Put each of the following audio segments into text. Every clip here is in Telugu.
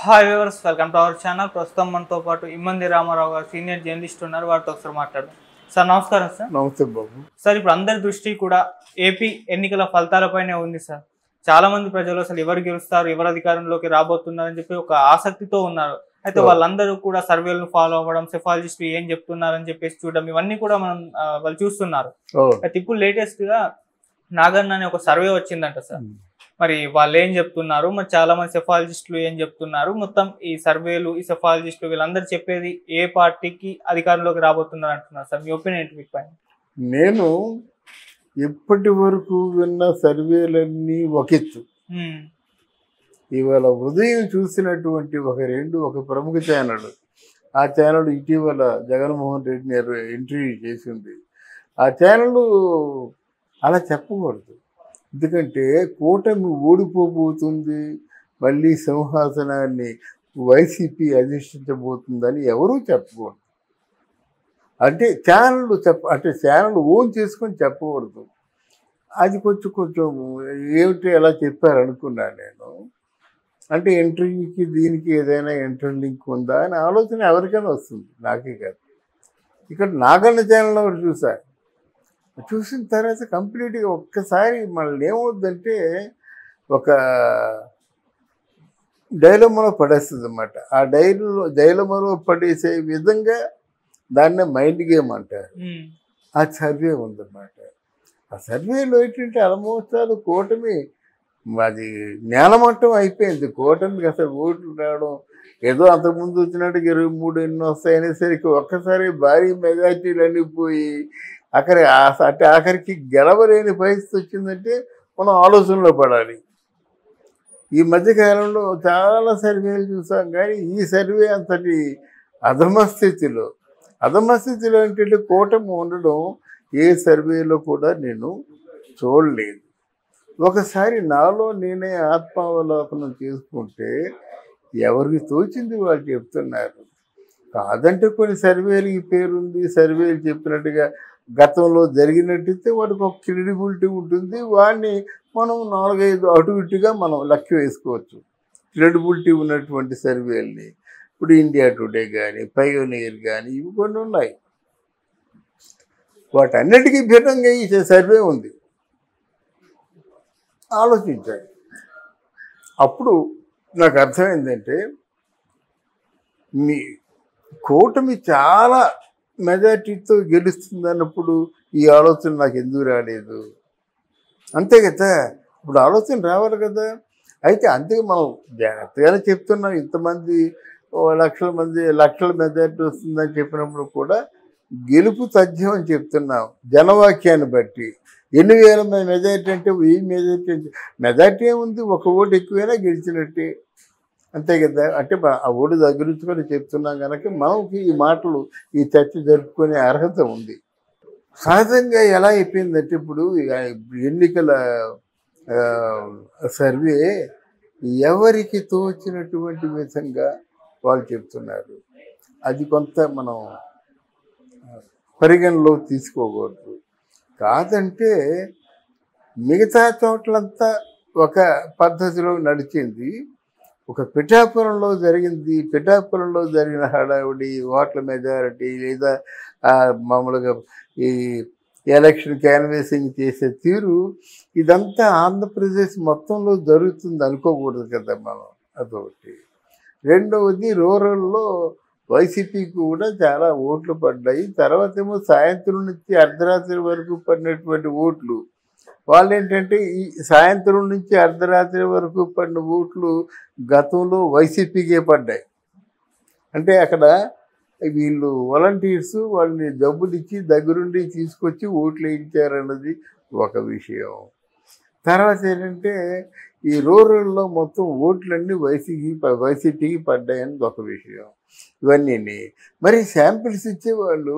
Hi viewers, welcome to our channel. ప్రస్తుతం మనతో పాటు ఇమ్మంది రామారావు గారు సీనియర్ జర్నలిస్ట్ ఉన్నారు. వారితో ఒకసారి మాట్లాడదాం. సార్ నమస్కారం. సార్ నమస్తే బాబు. సార్, ఇప్పుడు అందరి దృష్టి కూడా ఏపీ ఎన్నికల ఫలితాలపైనే ఉంది. సార్, చాలా మంది ప్రజలు అసలు ఎవరు గెలుస్తారు, ఎవరు అధికారంలోకి రాబోతున్నారని చెప్పి ఒక ఆసక్తితో ఉన్నారు. అయితే వాళ్ళందరూ కూడా సర్వేలను ఫాలో అవ్వడం, సెఫాలజిస్టులు ఏం చెప్తున్నారని చెప్పేసి చూడడం, ఇవన్నీ కూడా వాళ్ళు చూస్తున్నారు. అయితే ఇప్పుడు లేటెస్ట్ గా నాగన్న అనే ఒక సర్వే వచ్చిందంట సార్. మరి వాళ్ళు ఏం చెప్తున్నారు, మరి చాలా మంది సెఫాలజిస్టులు ఏం చెప్తున్నారు, మొత్తం ఈ సర్వేలు, ఈ సెఫాలజిస్టులు వీళ్ళందరూ చెప్పేది ఏ పార్టీకి అధికారంలోకి రాబోతున్నారు అంటున్నారు సార్. మీ ఒపీనియన్ ఏంటి వీటిపైన? నేను ఇప్పటి వరకు విన్న సర్వేలన్నీ ఒకెత్తు. ఇవాళ ఉదయం చూసినటువంటి ఒక ప్రముఖ ఛానల్, ఆ ఛానల్ ఇటీవల జగన్మోహన్ రెడ్డిని ఇంటర్వ్యూ చేసింది. ఆ ఛానల్ అలా చెప్పకూడదు, ఎందుకంటే కూటమి ఓడిపోబోతుంది, మళ్ళీ సింహాసనాన్ని వైసీపీ అధిష్ఠించబోతుందని ఎవరూ చెప్పకూడదు. అంటే ఛానల్ ఓన్ చేసుకొని చెప్పకూడదు. అది కొంచెం ఏమిటి ఎలా చెప్పారనుకున్నాను నేను. అంటే ఇంటర్వ్యూకి దీనికి ఏదైనా ఇంటర్ లింక్ ఉందా అని ఆలోచన ఎవరికైనా వస్తుంది, నాకే కాదు. ఇక్కడ నాగన్న ఛానల్ ఒకటి చూసిన తర్వాత కంప్లీట్గా ఒక్కసారి మనల్ని ఏమవుద్దంటే ఒక డైలమాలో పడేస్తుంది అన్నమాట. ఆ డైలమాలో పడేసే విధంగా దాన్నే మైండ్ గేమ్ అంటారు. ఆ సర్వే ఉందన్నమాట. ఆ సర్వేలో ఏంటంటే ఆల్మోస్ట్ కూటమి అది నేలమట్టం అయిపోయింది. కూటమికి అసలు ఓట్లు రావడం ఏదో అంతకుముందు వచ్చినట్టు 23 ఎన్ని వస్తాయనేసరికి ఒక్కసారి భారీ మెజార్టీలు అన్నీ పోయి ఆఖరికి గెలవలేని పరిస్థితి వచ్చిందంటే మనం ఆలోచనలో పడాలి. ఈ మధ్యకాలంలో చాలా సర్వేలు చూసాం, కానీ ఈ సర్వే అంతటి అధమస్థితిలో ఏంటంటే కూటమి ఉండడం ఏ సర్వేలో కూడా నేను చూడలేదు. ఒకసారి నాలో నేనే ఆత్మావలోకనం చేసుకుంటే ఎవరికి తోచింది వాళ్ళు చెప్తున్నారు. కాదంటే కొన్ని సర్వేలకి పేరుంది, సర్వేలు చెప్పినట్టుగా గతంలో జరిగినట్టయితే వాడికి ఒక క్రెడిబిలిటీ ఉంటుంది. వాడిని మనం 4-5 అటు ఇటుగా మనం లెక్క వేసుకోవచ్చు, క్రెడిబిలిటీ ఉన్నటువంటి సర్వేల్ని. ఇప్పుడు ఇండియా టుడే కానీ, పయోనియర్ కానీ, ఇవి కొన్ని ఉన్నాయి. వాటన్నిటికీ భిన్నంగా ఈ సర్వే ఉంది. ఆలోచించాలి. అప్పుడు నాకు అర్థమైందంటే మీ కూటమి చాలా మెజార్టీతో గెలుస్తుంది అన్నప్పుడు ఈ ఆలోచన నాకు ఎందుకు రాలేదు? అంతే కదా, ఇప్పుడు ఆలోచన రావాలి కదా. అయితే అంతే మనం జాగ్రత్తగానే చెప్తున్నాం. ఇంతమంది లక్షల మెజార్టీ వస్తుందని చెప్పినప్పుడు కూడా గెలుపు తథ్యం అని చెప్తున్నాం. జనవాక్యాన్ని బట్టి ఎన్ని వేల మెజార్టీ అంటే 1000 మెజార్టీ ఏముంది, ఒక ఓటు ఎక్కువైనా గెలిచినట్టే, అంతే కదా. అంటే ఆ ఓటు దగ్గరించుకొని చెప్తున్నాం కనుక మనకి ఈ మాటలు, ఈ చర్చ జరుపుకునే అర్హత ఉంది. సహజంగా ఎలా అయిపోయిందంటే ఇప్పుడు ఎన్నికల సర్వే ఎవరికి తోచినటువంటి విధంగా వాళ్ళు చెప్తున్నారు. అది కొంత మనం పరిగణలో తీసుకోకూడదు. కాదంటే మిగతా చోట్లంతా ఒక పద్ధతిలో నడిచింది, ఒక పిఠాపురంలో జరిగిన హడావుడి, ఓట్ల మెజారిటీ, లేదా మామూలుగా ఈ ఎలక్షన్ క్యాన్వేసింగ్ చేసే తీరు, ఇదంతా ఆంధ్రప్రదేశ్ మొత్తంలో జరుగుతుంది అనుకోకూడదు కదా మనం. అదొకటి. రెండవది, రూరల్లో వైసీపీకి కూడా చాలా ఓట్లు పడ్డాయి. తర్వాత ఏమో సాయంత్రం నుంచి అర్ధరాత్రి వరకు పడినటువంటి ఓట్లు, వాళ్ళు ఏంటంటే ఈ సాయంత్రం నుంచి అర్ధరాత్రి వరకు పడిన ఓట్లు గతంలో వైసీపీకే పడ్డాయి. అంటే అక్కడ వీళ్ళు వాలంటీర్స్ వాళ్ళని డబ్బులు ఇచ్చి దగ్గరుండి తీసుకొచ్చి ఓట్లు వేయించారన్నది ఒక విషయం. తర్వాత ఏంటంటే ఈ రూరల్లో మొత్తం ఓట్లన్నీ వైసీపీకి పడ్డాయన్నది ఒక విషయం. ఇవన్నీ మరి శాంపిల్స్ ఇచ్చేవాళ్ళు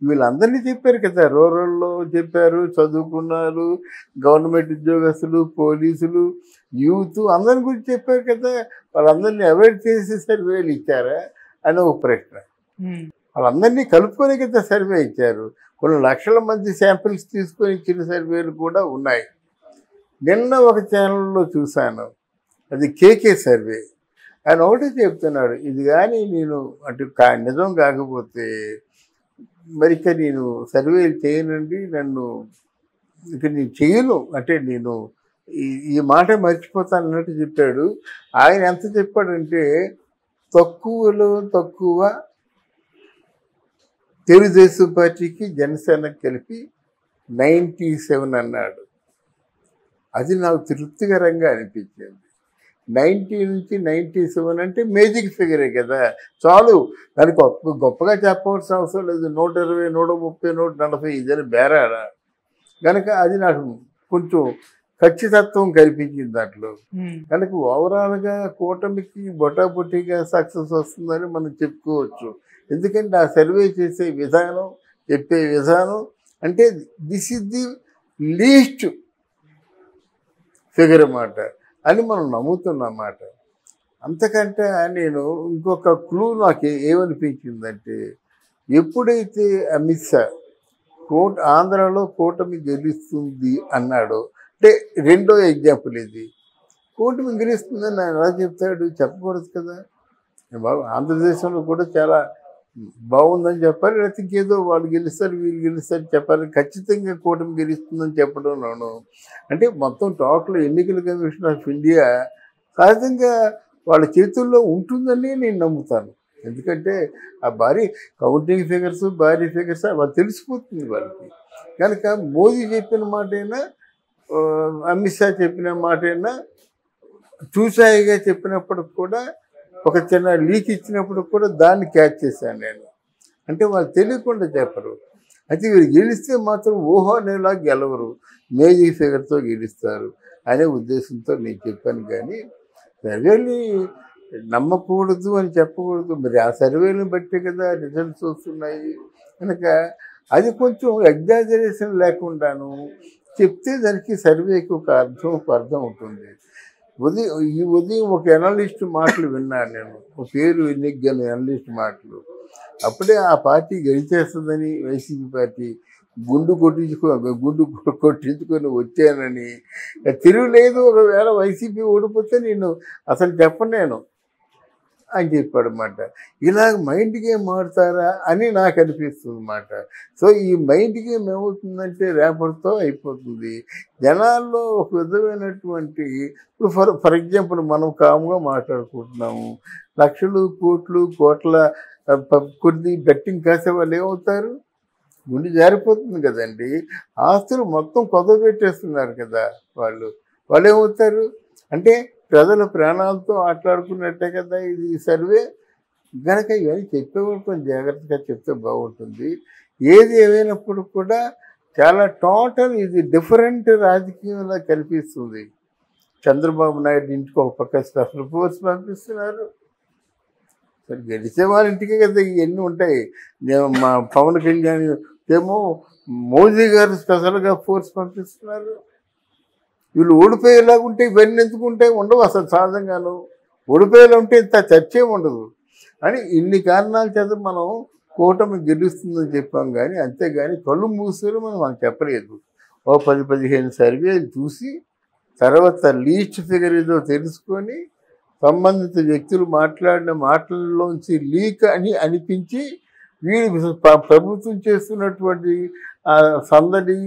వీళ్ళందరినీ చెప్పారు కదా. రూరల్లో చెప్పారు, చదువుకున్నారు, గవర్నమెంట్ ఉద్యోగస్తులు, పోలీసులు, యూత్ అందరి గురించి చెప్పారు కదా. వాళ్ళందరినీ అవాయిడ్ చేసి సర్వేలు ఇచ్చారా అని ఒక ప్రశ్న. వాళ్ళందరినీ కలుపుకొని కదా సర్వే ఇచ్చారు. కొన్ని లక్షల మంది శాంపిల్స్ తీసుకొని ఇచ్చిన సర్వేలు కూడా ఉన్నాయి. నిన్న ఒక ఛానల్లో చూశాను, అది కేకే సర్వే. ఆయన ఒకటే చెప్తున్నాడు, ఇది కానీ నేను అంటే నిజం కాకపోతే మరి ఇక నేను సర్వేలు చేయనండి, నన్ను ఇక నేను చేయను, అంటే నేను ఈ మాట మర్చిపోతాను అన్నట్టు చెప్పాడు. ఆయన ఎంత చెప్పాడంటే తక్కువలో తక్కువ తెలుగుదేశం పార్టీకి జనసేనకి కలిపి 97 అన్నాడు. అది నాకు తృప్తికరంగా అనిపించింది. 90 నుంచి 97 అంటే మేజిక్ ఫిగరే కదా, చాలు. దానికి గొప్పగా చెప్పవలసిన అవసరం లేదు. 120, 130, 140 ఇదని బేరాడా కనుక అది నాకు కొంచెం ఖచ్చితత్వం కల్పించింది దాంట్లో. కనుక ఓవరాల్గా కూటమికి బొటాబొట్టిగా సక్సెస్ వస్తుందని మనం చెప్పుకోవచ్చు. ఎందుకంటే ఆ సర్వే చేసే విధానం, చెప్పే విధానం అంటే this is the least figure అన్నమాట అని మనం నమ్ముతున్నమాట. అంతకంటే నేను ఇంకొక క్లూ నాకు ఏమనిపించిందంటే, ఎప్పుడైతే అమిత్ షా ఆంధ్రాలో కూటమి గెలుస్తుంది అన్నాడో, అంటే రెండో ఎగ్జాంపుల్ ఇది. కూటమి గెలుస్తుందని ఆయన ఎలా చెప్తాడు? చెప్పకూడదు కదా. ఆంధ్రదేశంలో కూడా చాలా బాగుందని చెప్పాలి, లేకపోతే ఇంకేదో వాళ్ళు గెలుస్తారు వీళ్ళు గెలుస్తారు చెప్పాలి. ఖచ్చితంగా కూటమి గెలుస్తుందని చెప్పడంలోను అంటే మొత్తం టోటల్ ఎన్నికల కమిషన్ ఆఫ్ ఇండియా సహజంగా వాళ్ళ చేతుల్లో ఉంటుందని నేను నమ్ముతాను. ఎందుకంటే ఆ భారీ కౌంటింగ్ ఫిగర్స్, భారీ ఫిగర్స్ వాళ్ళు తెలిసిపోతుంది వాళ్ళకి. కనుక మోదీ చెప్పిన మాటైనా, అమిత్ షా చెప్పిన మాటైనా, చూసాయిగా చెప్పినప్పుడు కూడా, ఒక చిన్న లీక్ ఇచ్చినప్పుడు కూడా దాన్ని క్యాచ్ చేశాను నేను. అంటే వాళ్ళు తెలియకుండా చెప్పరు. అయితే వీరు గెలిస్తే మాత్రం ఊహో అనేలా గెలవరు, మేజిక్ ఫిగర్తో గెలుస్తారు అనే ఉద్దేశంతో నేను చెప్పాను. కానీ సర్వేని నమ్మకూడదు అని చెప్పకూడదు. మరి ఆ సర్వేలను బట్టే కదా రిజల్ట్స్ వస్తున్నాయి. కనుక అది కొంచెం ఎగ్జాజరేషన్ లేకుండాను చెప్తే దానికి సర్వేకి ఒక అర్థం ఉంటుంది. ఈ ఉదయం ఒక అనలిస్ట్ మాటలు విన్నాను నేను, ఒక పేరు ఎన్నికగల అనలిస్ట్ మాటలు. అప్పుడే ఆ పార్టీ గెలిచేస్తుందని వైసీపీ పార్టీ గుండు కొట్టించుకొని వచ్చానని, తిరుగులేదు, ఒకవేళ వైసీపీ ఓడిపోతే నేను అసలు చెప్పను అని చెప్పాడు అన్నమాట. ఇలాగ మైండ్ గేమ్ ఆడతారా అని నాకు అనిపిస్తుంది అన్నమాట. సో ఈ మైండ్ గేమ్ ఏమవుతుందంటే రేపటితో అయిపోతుంది. జనాల్లో ఒక విధమైనటువంటి, ఇప్పుడు ఫర్ ఎగ్జాంపుల్ మనం కామ్గా మాట్లాడుకుంటున్నాము, లక్షలు కోట్ల కొన్ని బెట్టింగ్ కాసే వాళ్ళు ఏమవుతారు? గుండె జారిపోతుంది కదండి. ఆస్తులు మొత్తం కొదవబెట్టేస్తున్నారు కదా వాళ్ళు ఏమవుతారు అంటే ప్రజల ప్రాణాలతో ఆటలాడుకున్నట్టే కదా ఇది సర్వే. కనుక ఇవన్నీ చెప్పేవాళ్ళు కొంచెం జాగ్రత్తగా చెప్తే బాగుంటుంది. ఏది ఏమైనప్పుడు కూడా చాలా టోటల్ ఇది డిఫరెంట్ రాజకీయంలో కనిపిస్తుంది. చంద్రబాబు నాయుడు ఇంటికి ఒక పక్క స్పెషల్ ఫోర్స్ పంపిస్తున్నారు. సరే గెలిచే వాళ్ళ ఇంటికే కదా ఇవన్నీ ఉంటాయి. మా పవన్ కళ్యాణ్ ఏమో మోదీ గారు స్పెషల్గా ఫోర్స్ పంపిస్తున్నారు. వీళ్ళు ఓడిపోయేలాగా ఉంటే ఇవన్నీ ఎందుకు ఉంటాయి? ఉండవు అసలు. సహజంగాను ఓడిపోయేలా ఉంటే ఇంత చర్చే ఉండదు అని ఇన్ని కారణాల చేత మనం కూటమి గెలుస్తుందని చెప్పాం. కానీ అంతేగాని కళ్ళు మూసుకొని మనం చెప్పలేదు. ఓ 10-15 సర్వేలు చూసి తర్వాత లీస్ట్ ఫిగర్ ఏదో తెలుసుకొని సంబంధిత వ్యక్తులు మాట్లాడిన మాటల్లోంచి లీక్ అని అనిపించి వీళ్ళు ప్రభుత్వం చేస్తున్నటువంటి సందడి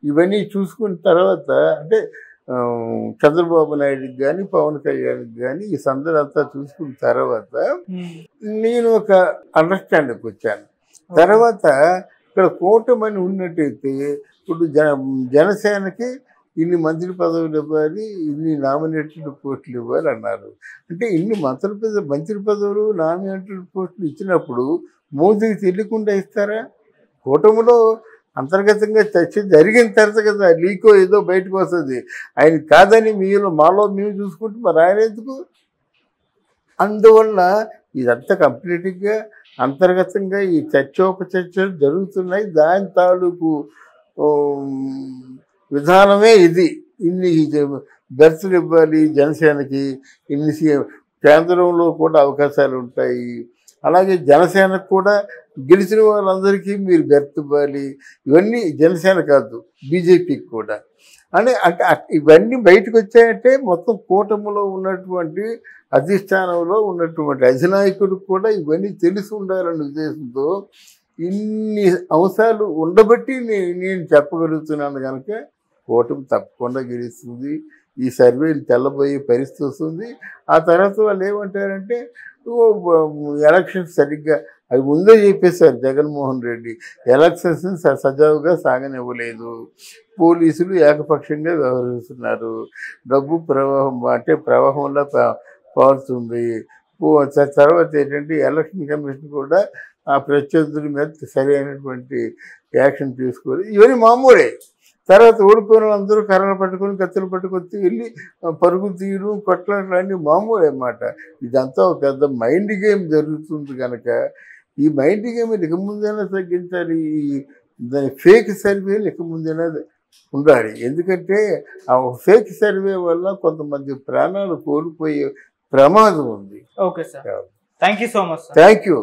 ఇవన్నీ చూసుకున్న తర్వాత, అంటే చంద్రబాబు నాయుడుకి కానీ పవన్ కళ్యాణ్కి కానీ ఈ సందడి అంతా చూసుకున్న తర్వాత నేను ఒక అండర్స్టాండింగ్కి వచ్చాను. తర్వాత ఇక్కడ కూటమని ఉన్నట్టయితే ఇప్పుడు జనసేనకి ఇన్ని మంత్రి పదవులు ఇవ్వాలి, ఇన్ని నామినేటెడ్ పోస్టులు ఇవ్వాలి అన్నారు. అంటే ఇన్ని మంత్రి పదవులు నామినేటెడ్ పోస్టులు ఇచ్చినప్పుడు మోదీకి తెలియకుండా ఇస్తారా? కూటమిలో అంతర్గతంగా చర్చ జరిగిన తర్వాత కదా లీకో ఏదో బయటకు వస్తుంది. ఆయన కాదని మాలో మేము చూసుకుంటే మరి ఆయన ఎందుకు? అందువల్ల ఇదంతా కంప్లీట్గా అంతర్గతంగా ఈ చర్చోపచర్చలు జరుగుతున్నాయి. దాని తాలూకు విధానమే ఇది. ఇన్ని బెర్తులు ఇవ్వాలి జనసేనకి, ఇన్ని కేంద్రంలో కూడా అవకాశాలు ఉంటాయి. అలాగే జనసేనకు కూడా గెలిచిన వాళ్ళందరికీ మీరు బెర్త్ ఇవ్వాలి. ఇవన్నీ జనసేన కాదు, బీజేపీకి కూడా. అంటే ఇవన్నీ బయటకు వచ్చాయంటే మొత్తం కూటమిలో ఉన్నటువంటి అధిష్టానంలో ఉన్నటువంటి అధినాయకుడికి కూడా ఇవన్నీ తెలిసి ఉండాలనే ఉద్దేశంతో ఇన్ని అంశాలు ఉండబట్టి నేను చెప్పగలుగుతున్నాను కనుక కూటమి తప్పకుండా గెలుస్తుంది. ఈ సర్వేలు తెల్లబోయే పరిస్థితి వస్తుంది. ఆ తర్వాత వాళ్ళు ఏమంటారంటే ఎలక్షన్స్ సరిగ్గా అవి ముందే చెప్పేశారు జగన్మోహన్ రెడ్డి, ఎలక్షన్స్ సజావుగా సాగనివ్వలేదు, పోలీసులు ఏకపక్షంగా వ్యవహరిస్తున్నారు, డబ్బు ప్రవాహం అంటే ప్రవాహంలో పారుతుంది. తర్వాత ఏంటంటే ఎలక్షన్ కమిషన్ కూడా ఆ ప్రత్యర్థుల మీద సరైనటువంటి యాక్షన్ తీసుకోవాలి. ఇవన్నీ మామూలే. తర్వాత ఓడిపోయిన వాళ్ళందరూ కర్రలు పట్టుకొని కత్తులు పట్టుకొచ్చి వెళ్ళి పరుగు తీయడం కొట్లాడలు అన్నీ మామూలు అన్నమాట. ఇదంతా ఒక పెద్ద మైండ్ గేమ్ జరుగుతుంది కనుక ఈ మైండ్ గేమ్ ఇక ముందైనా తగ్గించాలి. దాని ఫేక్ సర్వేలు ఇక ముందైనా ఉండాలి. ఎందుకంటే ఆ ఫేక్ సర్వే వల్ల కొంతమంది ప్రాణాలు కోల్పోయే ప్రమాదం ఉంది. Okay sir, thank you so much. Thank you.